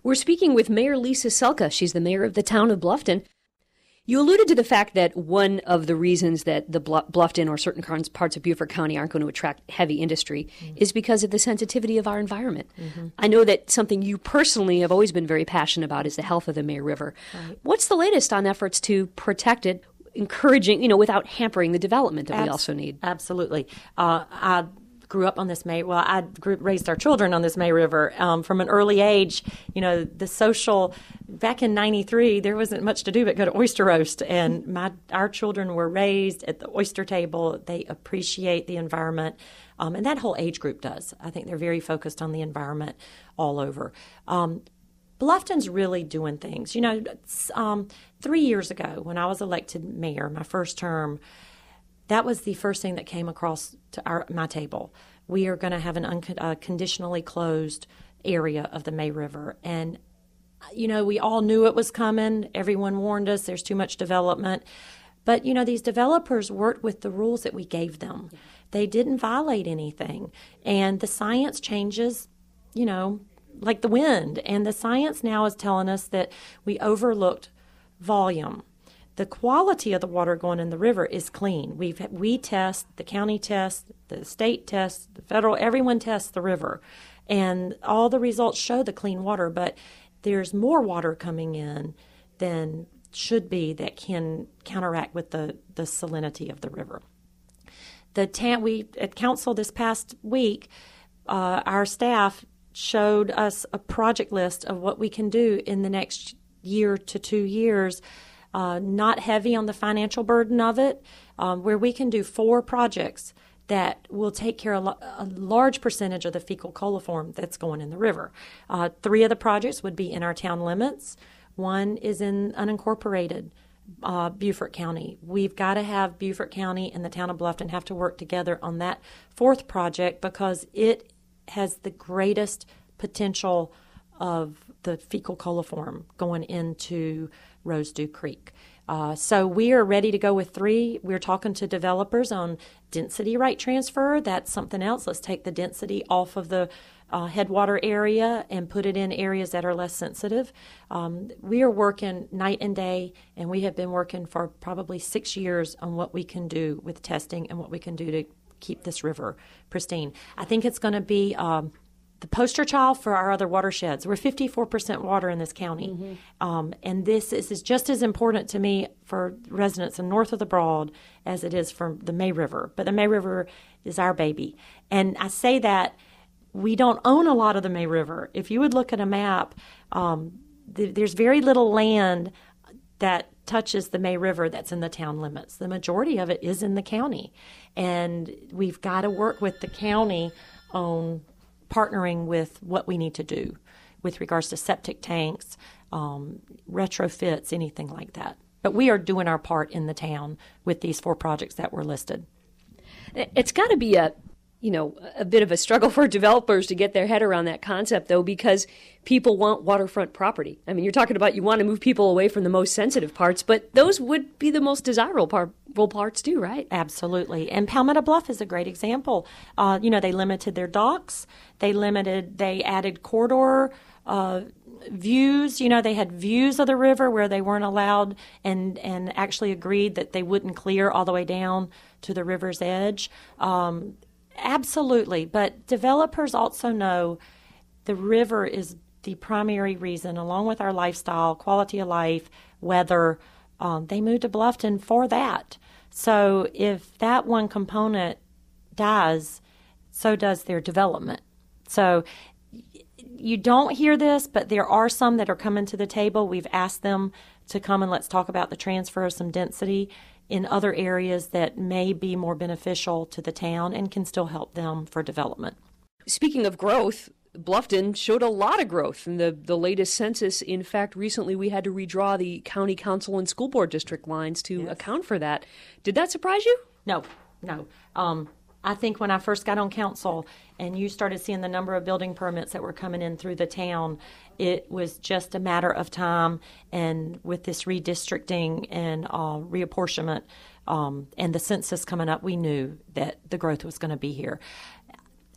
We're speaking with Mayor Lisa Sulka. She's the mayor of the town of Bluffton. You alluded to the fact that one of the reasons that the Bluffton or certain parts of Beaufort County aren't going to attract heavy industry is because of the sensitivity of our environment. I know that something you personally have always been very passionate about is the health of the May River. Right. What's the latest on efforts to protect it, encouraging, without hampering the development that we also need? Absolutely. I grew up on this raised our children on this May River from an early age. The social, back in '93, there wasn't much to do but go to oyster roast, and our children were raised at the oyster table. They appreciate the environment, and that whole age group does. I think they're very focused on the environment all over. Bluffton's really doing things. 3 years ago when I was elected mayor, my first term, that was the first thing that came across to my table. We are going to have a conditionally closed area of the May River. And, we all knew it was coming. Everyone warned us there's too much development. But, these developers worked with the rules that we gave them. They didn't violate anything. And the science changes, like the wind. And the science now is telling us that we overlooked volume. The quality of the water going in the river is clean. We test, the county tests, the state tests, the federal, everyone tests the river. And all the results show the clean water, but there's more water coming in than should be that can counteract with the salinity of the river. We at council this past week, our staff showed us a project list of what we can do in the next year to 2 years. Not heavy on the financial burden of it, where we can do 4 projects that will take care of a large percentage of the fecal coliform that's going in the river. 3 of the projects would be in our town limits. 1 is in unincorporated Beaufort County. We've got to have Beaufort County and the town of Bluffton have to work together on that 4th project because it has the greatest potential of the fecal coliform going into Rosedew Creek. So we are ready to go with 3. We're talking to developers on density right transfer. That's something else. Let's take the density off of the headwater area and put it in areas that are less sensitive. We are working night and day, and we have been working for probably 6 years on what we can do with testing and what we can do to keep this river pristine. I think it's going to be the poster child for our other watersheds. We're 54% water in this county. And this is just as important to me for residents in north of the Broad as it is for the May River. But the May River is our baby. And I say that we don't own a lot of the May River. If you would look at a map, there's very little land that touches the May River that's in the town limits. The majority of it is in the county. And we've got to work with the county on partnering with what we need to do with regards to septic tanks, retrofits, anything like that. But we are doing our part in the town with these 4 projects that were listed. It's got to be a bit of a struggle for developers to get their head around that concept, though, because people want waterfront property. I mean, you're talking about you want to move people away from the most sensitive parts, but those would be the most desirable parts too, right? Absolutely. And Palmetto Bluff is a great example. They limited their docks. They added corridor views. They had views of the river where they weren't allowed and actually agreed that they wouldn't clear all the way down to the river's edge. Absolutely. But developers also know the river is the primary reason, along with our lifestyle, quality of life, weather. They moved to Bluffton for that. So if that one component dies, so does their development. So you don't hear this, but there are some that are coming to the table. We've asked them to come and let's talk about the transfer of some density in other areas that may be more beneficial to the town and can still help them for development. Speaking of growth, Bluffton showed a lot of growth in the latest census. In fact, recently we had to redraw the county council and school board district lines to account for that. Did that surprise you? No. I think when I first got on council and you started seeing the number of building permits that were coming in through the town, it was just a matter of time. And with this redistricting and reapportionment and the census coming up, we knew that the growth was going to be here.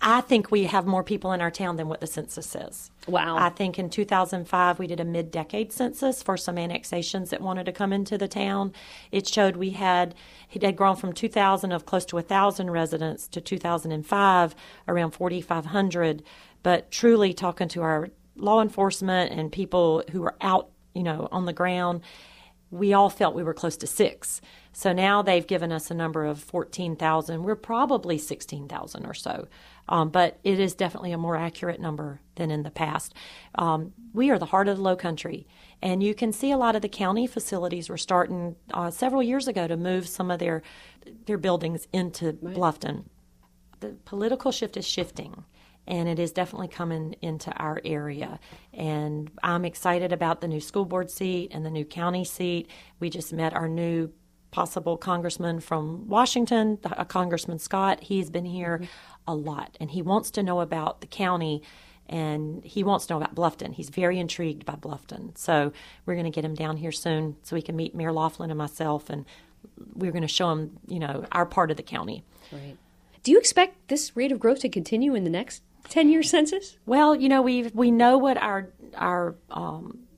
I think we have more people in our town than what the census says. Wow. I think in 2005 we did a mid-decade census for some annexations that wanted to come into the town. It showed it had grown from 2,000 of close to 1,000 residents to 2005 around 4,500. But truly talking to our law enforcement and people who were out, on the ground, we all felt we were close to 6. So now they've given us a number of 14,000. We're probably 16,000 or so. But it is definitely a more accurate number than in the past. We are the heart of the Low Country, and you can see a lot of the county facilities were starting several years ago to move some of their buildings into Bluffton. The political shift is shifting, and it is definitely coming into our area. And I'm excited about the new school board seat and the new county seat. We just met our new possible congressman from Washington, Congressman Scott. He's been here a lot, and he wants to know about the county, and he wants to know about Bluffton. He's very intrigued by Bluffton. So we're going to get him down here soon so he can meet Mayor Laughlin and myself, and we're going to show him, our part of the county. Right. Do you expect this rate of growth to continue in the next 10-year census? Well, we know what our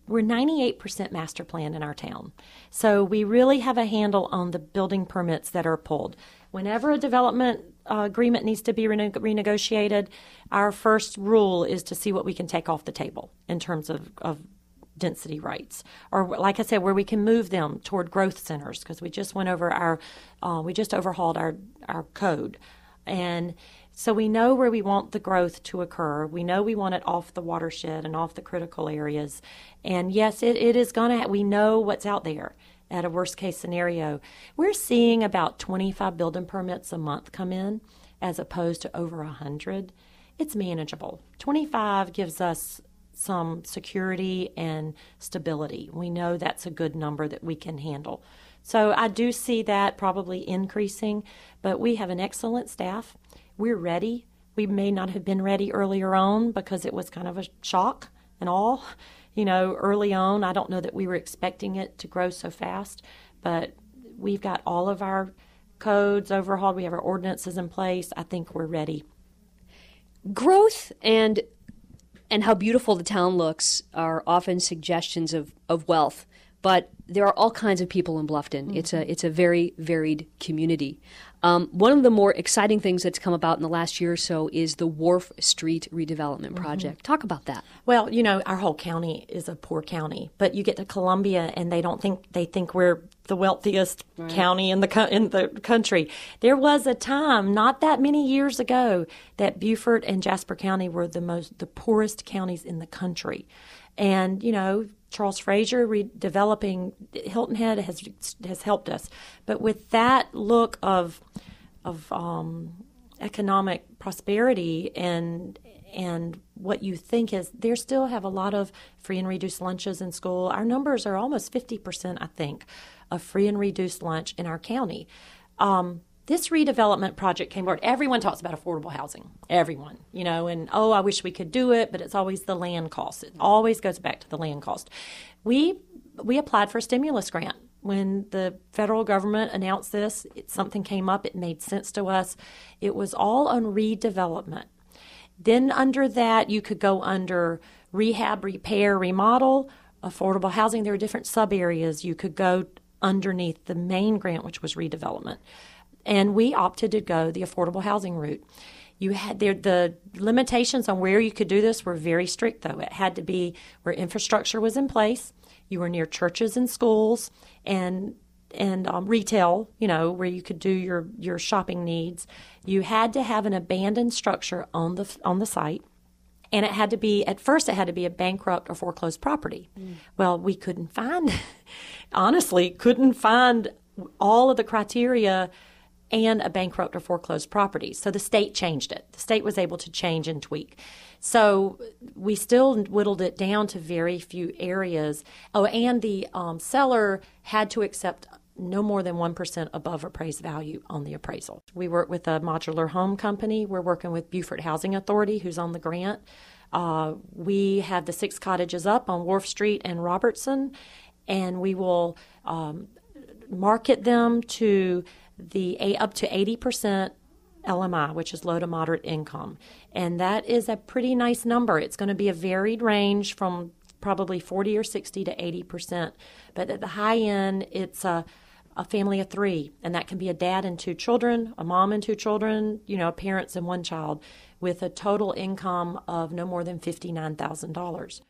we're 98% master plan in our town. So we really have a handle on the building permits that are pulled. Whenever a development agreement needs to be renegotiated, our first rule is to see what we can take off the table in terms of density rights. Or like I said, where we can move them toward growth centers, because we just went over we just overhauled our code. And so we know where we want the growth to occur. We know we want it off the watershed and off the critical areas. And yes, it is going to, we know what's out there at a worst case scenario. We're seeing about 25 building permits a month come in as opposed to over 100. It's manageable. 25 gives us some security and stability. We know that's a good number that we can handle. So I do see that probably increasing, but we have an excellent staff. We're ready. We may not have been ready earlier on because it was kind of a shock and all. Early on, I don't know that we were expecting it to grow so fast, but we've got all of our codes overhauled. We have our ordinances in place. I think we're ready. Growth and how beautiful the town looks are often suggestions of wealth, but there are all kinds of people in Bluffton. Mm-hmm. It's a very varied community. One of the more exciting things that's come about in the last year or so is the Wharf Street Redevelopment project. Talk about that. Well, our whole county is a poor county, but you get to Columbia and they think we're the wealthiest county in the country. There was a time not that many years ago that Beaufort and Jasper County were the poorest counties in the country. And, Charles Frazier developing Hilton Head has helped us. But with that look of economic prosperity and what you think is, they still have a lot of free and reduced lunches in school. Our numbers are almost 50%, I think, of free and reduced lunch in our county. This redevelopment project came forward. Everyone talks about affordable housing. Everyone, and I wish we could do it, but it's always the land cost. It always goes back to the land cost. We applied for a stimulus grant. When the federal government announced this, something came up. It made sense to us. It was all on redevelopment. Then under that, you could go under rehab, repair, remodel, affordable housing. There are different sub areas you could go underneath the main grant, which was redevelopment. And we opted to go the affordable housing route. You had the limitations on where you could do this were very strict, though. It had to be where infrastructure was in place. You were near churches and schools and retail, where you could do your shopping needs. You had to have an abandoned structure on the site. And it had to be a bankrupt or foreclosed property. Well, we couldn't find all of the criteria and a bankrupt or foreclosed property. So the state changed it. The state was able to change and tweak. So we still whittled it down to very few areas. Oh, and the seller had to accept no more than 1% above appraised value on the appraisal. We work with a modular home company. We're working with Beaufort Housing Authority, who's on the grant. We have the 6 cottages up on Wharf Street and Robertson, and we will market them to the up to 80% LMI, which is low to moderate income. And that is a pretty nice number. It's going to be a varied range from probably 40 or 60 to 80%. But at the high end, it's a family of 3, and that can be a dad and 2 children, a mom and 2 children, parents and 1 child, with a total income of no more than $59,000.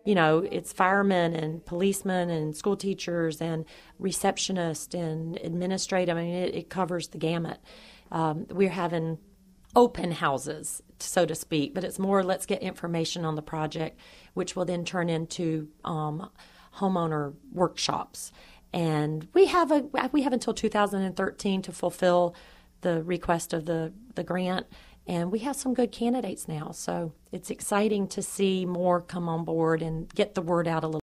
It's firemen and policemen and school teachers and receptionists and administrative. I mean, it covers the gamut. We're having open houses, so to speak, but it's more let's get information on the project, which will then turn into homeowner workshops. And we have until 2013 to fulfill the request of the grant. And we have some good candidates now. So it's exciting to see more come on board and get the word out a little.